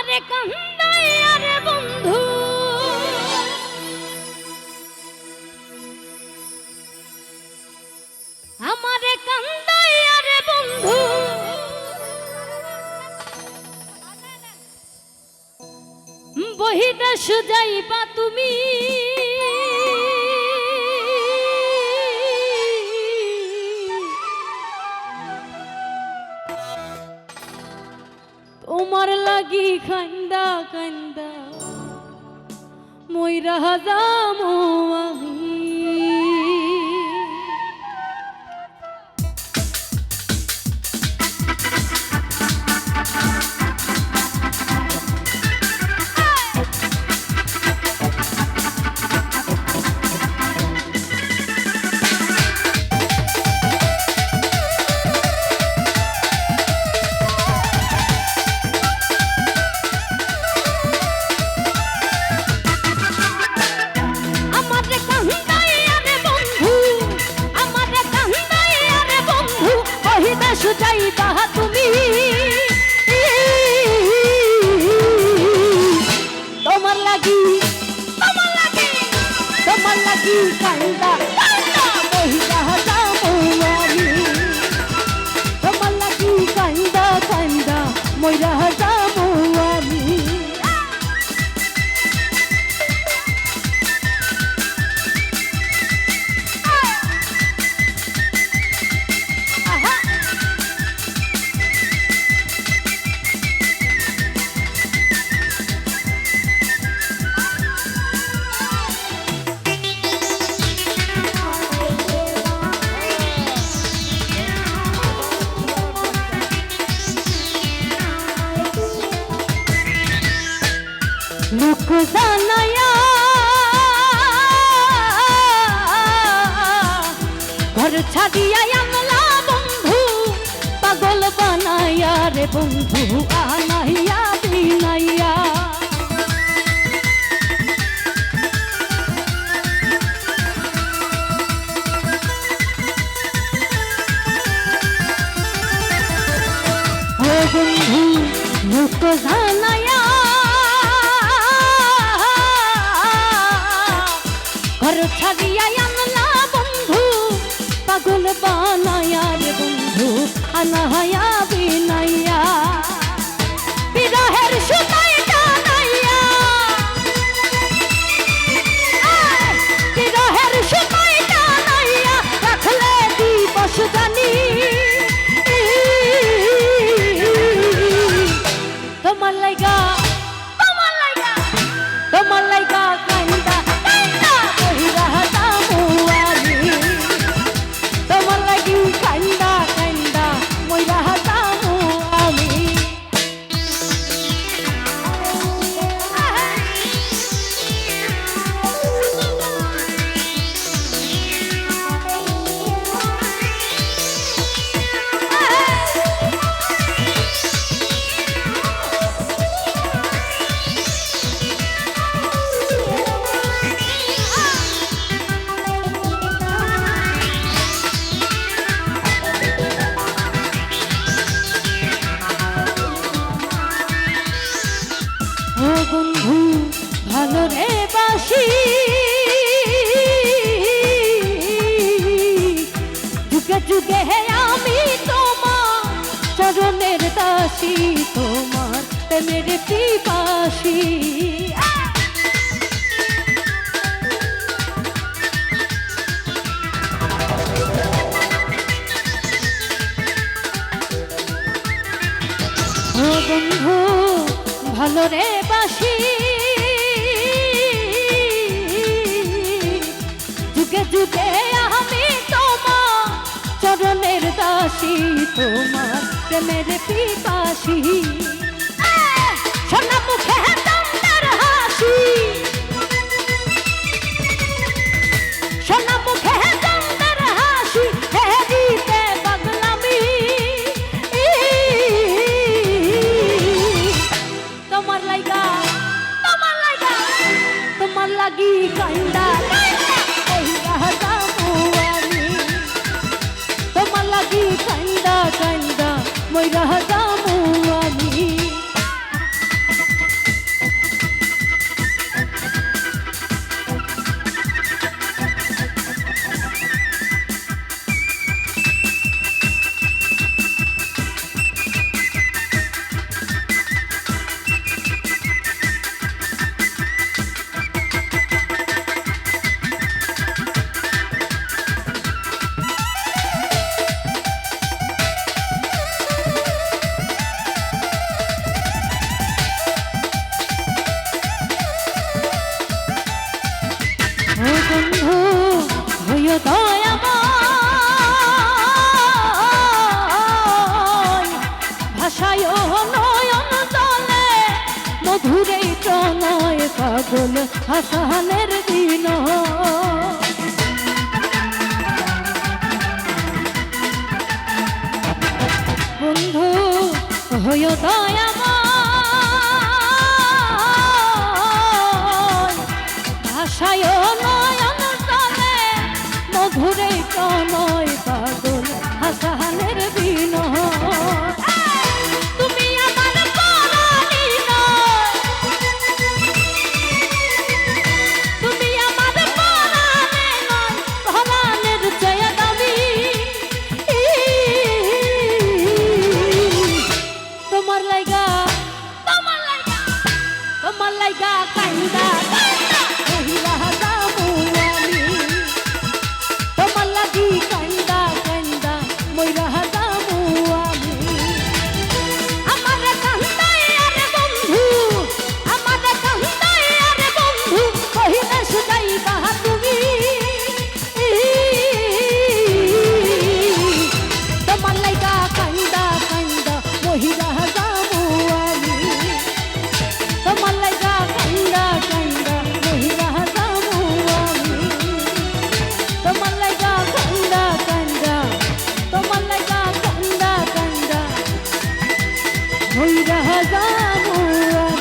আমারে কান্দাইয়া রে বন্ধু আমারে কান্দাইয়া রে বন্ধু বহিদেশ যাইবা তুমি তোমার লাগি কান্দা কান্দা মইরা যামু আমি যাইবা তুমি তোমার লাগি কান্দা কান্দা বহিরা যাবো আমি তোমার লাগি কান্দা কান্দা মইরা যাবো আমি লোক জানায়া ঘর ছাড়িয়া আনলা বন্ধু পাগল বানাইয়া রে বন্ধু আনাইয়া বিনাইয়া ও বন্ধু লোক জানায়া ঘর ছাড়িয়া আনলা বন্ধু পাগল বানায়া রে বন্ধু আনায়া বিনাইয়া বিরহের সুতায় টানাইয়া বিরহের সুতায় টানাইয়া রাখলে দিবস জানি তোমার লাইগা কান্দা কান্দা বহিরা যাবো আমি তোমার লাগি কান্দা কান্দা মইরা যাবো আমি ও বন্ধু ভালো রে বাসি যুগে যুগে হে আমি তোমার চরণের দাসী তোমার প্রেমের পিপাসী ও বন্ধু ভালো রে বাসি যুগে যুগে আমি তোমার চরণের দাসী তোমার প্রেমের পিপাসী সোনা মুখে তোমার হাসি সোনা মুখে তোমার হাসি হেরিতে পাগলামি তোমার লাগি কান্দা কান্দা বহিরা যাবো আমি তোমার লাগি কান্দা কান্দা মইরা যাবো আমি পাগল হাসানের দিন বন্ধু হইও দয়াময় ভাষায় নয়ন জলে মধুরে কনয় পাগল হাসানের দিন তুমি আমার পরাণী নয় তুমি আমার পরাণে নয় পরাণের জয় দাবি তোমার লাইগা কান্দা কহিলা যাবো আমি তোমার লাগি কান্দা কান্দা মইরা যাবো আমি আমার কান্দায় আরে বন্ধু আমার কান্দায় আরে বন্ধু কহিলা সুজাইবা তুমি তোমার লাইগা কান্দা কান্দা মহিলা যাবো আমি তোমার লাইগা কান্দা কান্দা মহিলা যাবো আমি তোমার লাইগা কান্দা কান্দা তোমার লাইগা কান্দা কান্দা মহিলা যাবো আমি